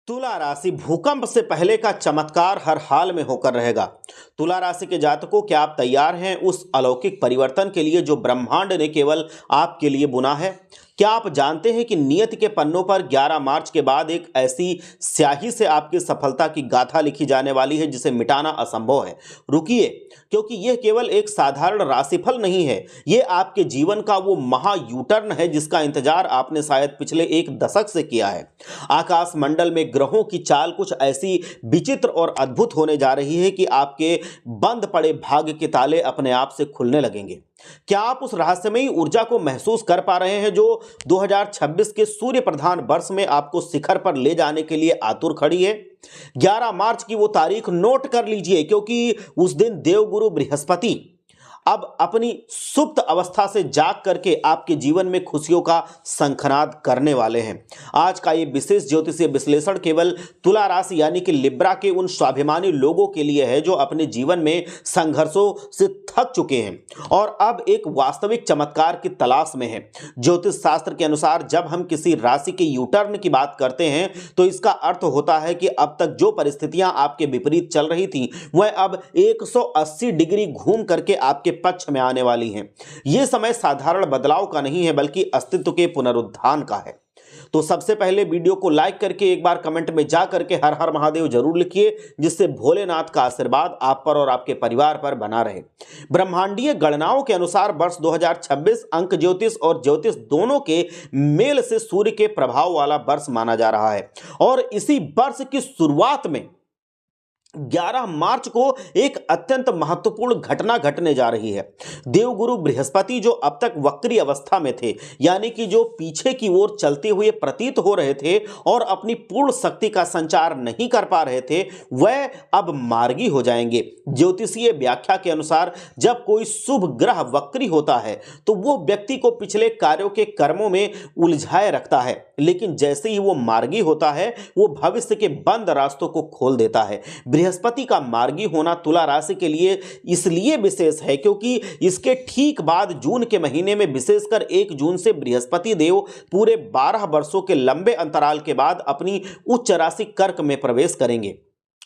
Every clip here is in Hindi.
तुला राशि भूकंप से पहले का चमत्कार हर हाल में होकर रहेगा। तुला राशि के जातकों, क्या आप तैयार हैं उस अलौकिक परिवर्तन के लिए जो ब्रह्मांड ने केवल आपके लिए बुना है? क्या आप जानते हैं कि नियति के पन्नों पर 11 मार्च के बाद एक ऐसी स्याही से आपकी सफलता की गाथा लिखी जाने वाली है जिसे मिटाना असंभव है। रुकिए, क्योंकि यह केवल एक साधारण राशिफल नहीं है, यह आपके जीवन का वो महा यूटर्न है जिसका इंतजार आपने शायद पिछले एक दशक से किया है। आकाश मंडल में ग्रहों की चाल कुछ ऐसी विचित्र और अद्भुत होने जा रही है कि आपके बंद पड़े भाग्य के ताले अपने आप से खुलने लगेंगे। क्या आप उस रहस्यमयी ऊर्जा को महसूस कर पा रहे हैं जो 2026 के सूर्य प्रधान वर्ष में आपको शिखर पर ले जाने के लिए आतुर खड़ी है? 11 मार्च की वो तारीख नोट कर लीजिए, क्योंकि उस दिन देवगुरु बृहस्पति अब अपनी सुप्त अवस्था से जाग करके आपके जीवन में खुशियों का शंखनाद करने वाले हैं। आज का ये विशेष ज्योतिषीय विश्लेषण केवल तुला राशि यानी कि लिब्रा के उन स्वाभिमानी लोगों के लिए है जो अपने जीवन में संघर्षों से थक चुके हैं और अब एक वास्तविक चमत्कार की तलाश में हैं। ज्योतिष शास्त्र के अनुसार जब हम किसी राशि के यूटर्न की बात करते हैं तो इसका अर्थ होता है कि अब तक जो परिस्थितियां आपके विपरीत चल रही थी वह अब 180 डिग्री घूम करके आपके पक्ष में आने वाली हैं। यह समय साधारण बदलाव का नहीं है बल्कि अस्तित्व के पुनरुत्थान का है। तो सबसे पहले वीडियो को लाइक करके एक बार कमेंट में जा करके हर हर महादेव जरूर लिखिए, जिससे भोलेनाथ का आशीर्वाद आप पर और आपके परिवार पर बना रहे। ब्रह्मांडीय गणनाओं के अनुसार वर्ष 2026 अंक ज्योतिष और ज्योतिष दोनों के मेल से सूर्य के प्रभाव वाला वर्ष माना जा रहा है और इसी वर्ष की शुरुआत में 11 मार्च को एक अत्यंत महत्वपूर्ण घटना घटने जा रही है। देवगुरु बृहस्पति जो अब तक वक्री अवस्था में थे, यानी कि जो पीछे की ओर चलते हुए प्रतीत हो रहे थे और अपनी पूर्ण शक्ति का संचार नहीं कर पा रहे थे, वह अब मार्गी हो जाएंगे। ज्योतिषीय व्याख्या के अनुसार जब कोई शुभ ग्रह वक्री होता है तो वो व्यक्ति को पिछले कार्यों के कर्मों में उलझाए रखता है, लेकिन जैसे ही वो मार्गी होता है वो भविष्य के बंद रास्तों को खोल देता है। बृहस्पति का मार्गी होना तुला राशि के लिए इसलिए विशेष है क्योंकि इसके ठीक बाद जून के महीने में विशेषकर 1 जून से बृहस्पति देव पूरे 12 वर्षों के लंबे अंतराल के बाद अपनी उच्च राशि कर्क में प्रवेश करेंगे।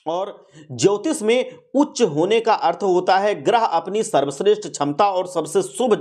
और ज्योतिष में उच्च होने का अर्थ होता है ग्रह अपनी सर्वश्रेष्ठ क्षमता और सबसे शुभ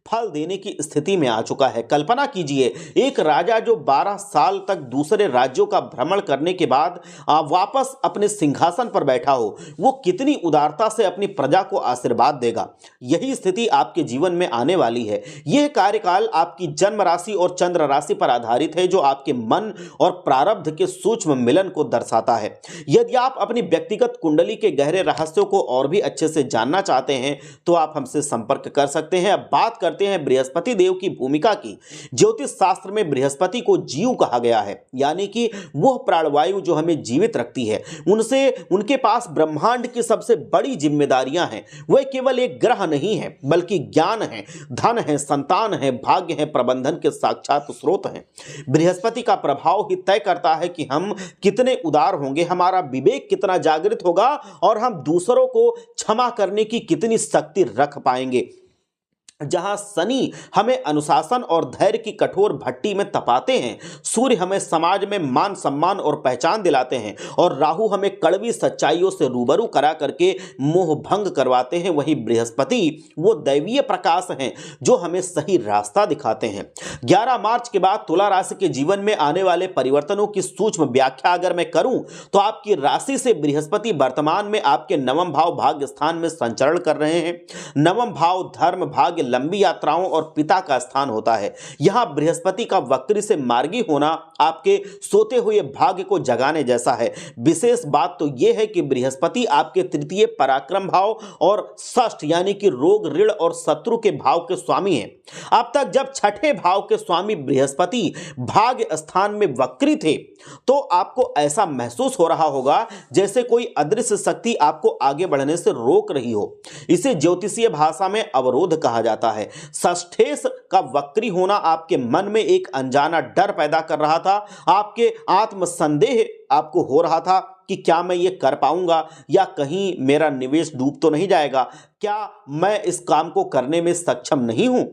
फल देने की स्थिति में आ चुका है। कल्पना कीजिए, एक राजा जो 12 साल तक दूसरे राज्यों का भ्रमण करने के बाद वापस अपने सिंहासन पर बैठा हो, वो कितनी उदारता से अपनी प्रजा को आशीर्वाद देगा। यही स्थिति आपके जीवन में आने वाली है। यह कार्यकाल आपकी जन्म राशि और चंद्र राशि पर आधारित है जो आपके मन और प्रारब्ध के सूक्ष्म मिलन को दर्शाता है। यदि आप अपनी व्यक्तिगत कुंडली के गहरे रहस्यों को और भी अच्छे से जानना चाहते हैं तो आप हमसे संपर्क कर सकते हैं। अब बात करते हैं बृहस्पति देव की भूमिका की। ज्योतिष शास्त्र में बृहस्पति को जीव कहा गया है, यानी कि वह प्राणवायु जो हमें जीवित रखती है। उनके पास ब्रह्मांड की सबसे बड़ी जिम्मेदारियां हैं। वह केवल एक ग्रह नहीं है बल्कि ज्ञान है, धन है, संतान है, भाग्य है, प्रबंधन के साक्षात स्रोत हैं। बृहस्पति का प्रभाव ही तय करता है कि हम कितने उदार होंगे, हमारा विवेक कितना जागृत होगा और हम दूसरों को क्षमा करने की कितनी शक्ति रख पाएंगे। जहां शनि हमें अनुशासन और धैर्य की कठोर भट्टी में तपाते हैं, सूर्य हमें समाज में मान सम्मान और पहचान दिलाते हैं और राहु हमें कड़वी सच्चाइयों से रूबरू करा करके मोह भंग करवाते हैं, वहीं बृहस्पति वो दैवीय प्रकाश हैं जो हमें सही रास्ता दिखाते हैं। 11 मार्च के बाद तुला राशि के जीवन में आने वाले परिवर्तनों की सूक्ष्म व्याख्या अगर मैं करूं तो आपकी राशि से बृहस्पति वर्तमान में आपके नवम भाव भाग्य स्थान में संचरण कर रहे हैं। नवम भाव धर्म, भाग्य, लंबी यात्राओं और पिता का स्थान होता है। यहां बृहस्पति का वक्री से मार्गी होना आपके सोते हुए भाग्य को जगाने जैसा है। विशेष बात तो यह है कि बृहस्पति आपके तृतीय पराक्रम भाव और षष्ठ यानी कि रोग, ऋण और शत्रु के भाव के स्वामी हैं। अब तक जब छठे भाव के स्वामी बृहस्पति भाग्य स्थान में वक्री थे तो आपको ऐसा महसूस हो रहा होगा जैसे कोई अदृश्य शक्ति आपको आगे बढ़ने से रोक रही हो। इसे ज्योतिषीय भाषा में अवरोध कहा जाता है। षष्ठेश का वक्री होना आपके मन में एक अनजाना डर पैदा कर रहा था। आपके आत्मसंदेह आपको हो रहा था कि क्या मैं ये कर पाऊंगा या कहीं मेरा निवेश डूब तो नहीं जाएगा। क्या मैं इस काम को करने में सक्षम नहीं हूं?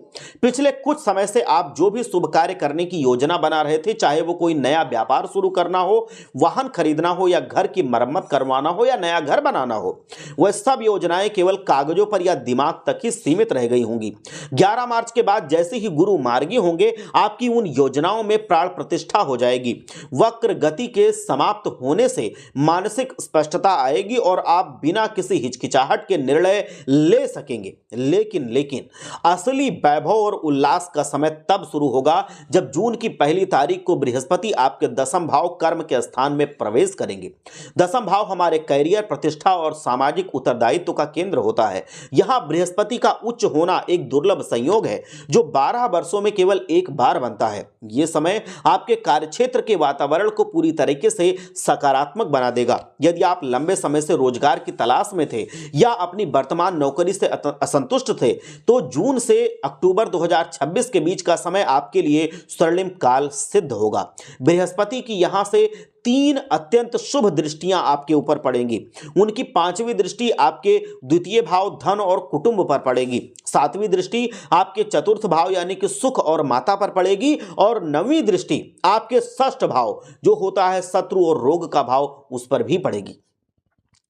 पिछले कुछ समय से आप जो भी शुभ कार्य करने की योजना बना रहे थे, चाहे वो कोई नया व्यापार शुरू करना हो, वाहन खरीदना हो या घर की मरम्मत करवाना हो या नया घर बनाना हो, वह सब योजनाएं केवल कागजों पर या दिमाग तक ही सीमित रह गई होंगी। 11 मार्च के बाद जैसे ही गुरु मार्गी होंगे, आपकी उन योजनाओं में प्राण प्रतिष्ठा हो जाएगी। वक्र गति के समाप्त होने से मानसिक स्पष्टता आएगी और आप बिना किसी हिचकिचाहट के निर्णय ले सकेंगे। लेकिन असली वैभव और उल्लास का समय तब शुरू होगा जब जून की 1 तारीख को बृहस्पति आपके दशम भाव कर्म के स्थान में प्रवेश करेंगे। दशम भाव हमारे कैरियर, प्रतिष्ठा और सामाजिक उत्तरदायित्व का केंद्र होता है। यहां बृहस्पति का उच्च होना एक दुर्लभ संयोग है जो 12 वर्षों में केवल एक बार बनता है। यह समय आपके कार्यक्षेत्र के वातावरण को पूरी तरीके से सकारात्मक बना देगा। यदि आप लंबे समय से रोजगार की तलाश में थे या अपनी वर्तमान नौकरी से असंतुष्ट थे, तो जून से अक्टूबर 2026 के बीच का समय आपके लिए स्वर्णिम काल सिद्ध होगा। बृहस्पति की यहां से 3 अत्यंत शुभ दृष्टियां आपके ऊपर पड़ेंगी। उनकी 5वीं दृष्टि आपके द्वितीय भाव धन और कुटुंब पर पड़ेगी। 7वीं दृष्टि आपके चतुर्थ भाव यानी कि सुख और माता पर पड़ेगी और 9वीं दृष्टि आपके षष्ठ भाव जो होता है शत्रु और रोग का भाव, उस पर भी पड़ेगी।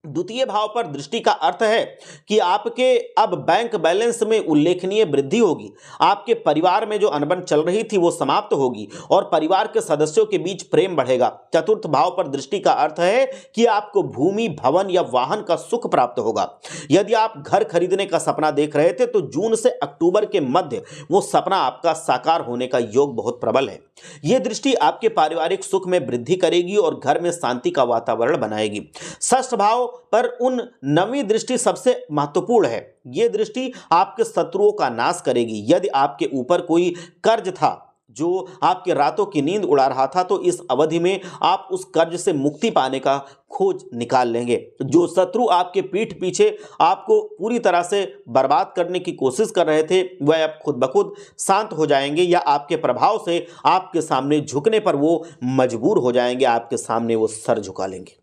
द्वितीय भाव पर दृष्टि का अर्थ है कि आपके अब बैंक बैलेंस में उल्लेखनीय वृद्धि होगी। आपके परिवार में जो अनबन चल रही थी वो समाप्त होगी और परिवार के सदस्यों के बीच प्रेम बढ़ेगा। चतुर्थ भाव पर दृष्टि का अर्थ है कि आपको भूमि, भवन या वाहन का सुख प्राप्त होगा। यदि आप घर खरीदने का सपना देख रहे थे तो जून से अक्टूबर के मध्य वो सपना आपका साकार होने का योग बहुत प्रबल है। यह दृष्टि आपके पारिवारिक सुख में वृद्धि करेगी और घर में शांति का वातावरण बनाएगी। षष्ठ भाव पर उन 9वीं दृष्टि सबसे महत्वपूर्ण है। यह दृष्टि आपके शत्रुओं का नाश करेगी। यदि आपके ऊपर कोई कर्ज था जो आपके रातों की नींद उड़ा रहा था, तो इस अवधि में आप उस कर्ज से मुक्ति पाने का खोज निकाल लेंगे। जो शत्रु आपके पीठ पीछे आपको पूरी तरह से बर्बाद करने की कोशिश कर रहे थे, वह अब खुद ब खुद शांत हो जाएंगे या आपके प्रभाव से आपके सामने झुकने पर वो मजबूर हो जाएंगे, आपके सामने वो सर झुका लेंगे।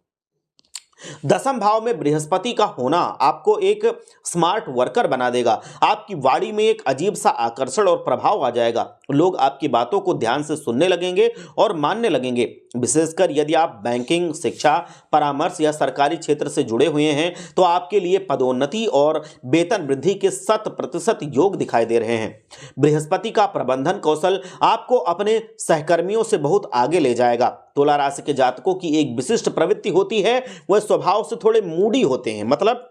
दशम भाव में बृहस्पति का होना आपको एक स्मार्ट वर्कर बना देगा। आपकी वाणी में एक अजीब सा आकर्षण और प्रभाव आ जाएगा। लोग आपकी बातों को ध्यान से सुनने लगेंगे और मानने लगेंगे। विशेषकर यदि आप बैंकिंग, शिक्षा, परामर्श या सरकारी क्षेत्र से जुड़े हुए हैं तो आपके लिए पदोन्नति और वेतन वृद्धि के 100% योग दिखाई दे रहे हैं। बृहस्पति का प्रबंधन कौशल आपको अपने सहकर्मियों से बहुत आगे ले जाएगा। तुला राशि के जातकों की एक विशिष्ट प्रवृत्ति होती है, वह स्वभाव से थोड़े मूडी होते हैं। मतलब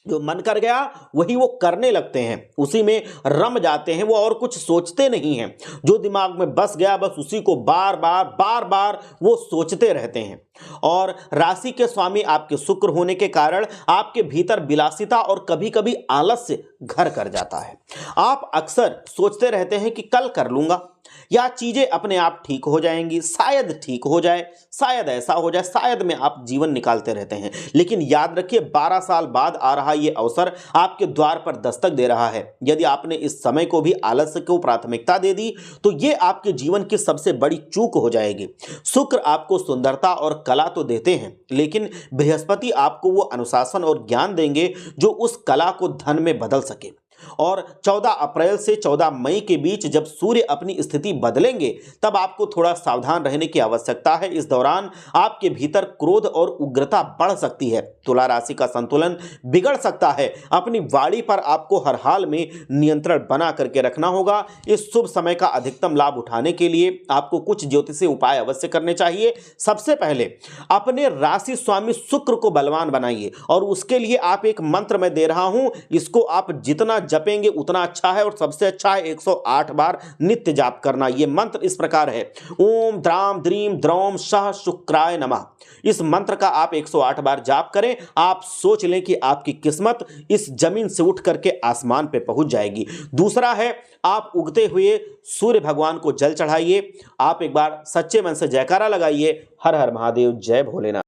जो मन कर गया वही वो करने लगते हैं, उसी में रम जाते हैं, वो और कुछ सोचते नहीं हैं। जो दिमाग में बस गया बस उसी को बार बार वो सोचते रहते हैं। और राशि के स्वामी आपके शुक्र होने के कारण आपके भीतर विलासिता और कभी कभी आलस्य घर कर जाता है। आप अक्सर सोचते रहते हैं कि कल कर लूंगा या चीजें अपने आप ठीक हो जाएंगी, शायद ठीक हो जाए, शायद ऐसा हो जाए, शायद में आप जीवन निकालते रहते हैं। लेकिन याद रखिए 12 साल बाद आ रहा यह अवसर आपके द्वार पर दस्तक दे रहा है। यदि आपने इस समय को भी आलस्य को प्राथमिकता दे दी तो यह आपके जीवन की सबसे बड़ी चूक हो जाएगी। शुक्र आपको सुंदरता और कला तो देते हैं, लेकिन बृहस्पति आपको वो अनुशासन और ज्ञान देंगे जो उस कला को धन में बदल सके। और 14 अप्रैल से 14 मई के बीच जब सूर्य अपनी स्थिति बदलेंगे तब आपको थोड़ा सावधान रहने की आवश्यकता है। इस दौरान आपके भीतर क्रोध और उग्रता बढ़ सकती है। तुला राशि का संतुलन बिगड़ सकता है। अपनी वाणी पर आपको हर हाल में नियंत्रण बना करके रखना होगा। इस शुभ समय का अधिकतम लाभ उठाने के लिए आपको कुछ ज्योतिषीय उपाय अवश्य करने चाहिए। सबसे पहले अपने राशि स्वामी शुक्र को बलवान बनाइए और उसके लिए आप एक मंत्र मैं दे रहा हूं, इसको आप जितना जपेंगे उतना अच्छा है और सबसे अच्छा है 108 बार नित्य जाप करना। यह मंत्र इस प्रकार है, ओम द्राम द्रीम द्रौम सह शुक्राय नमः। इस मंत्र का आप 108 बार जाप करें। आप सोच लें कि आपकी किस्मत इस जमीन से उठ करके आसमान पे पहुंच जाएगी। दूसरा है, आप उगते हुए सूर्य भगवान को जल चढ़ाइए। आप एक बार सच्चे मन से जयकारा लगाइए, हर हर महादेव, जय भोलेनाथ।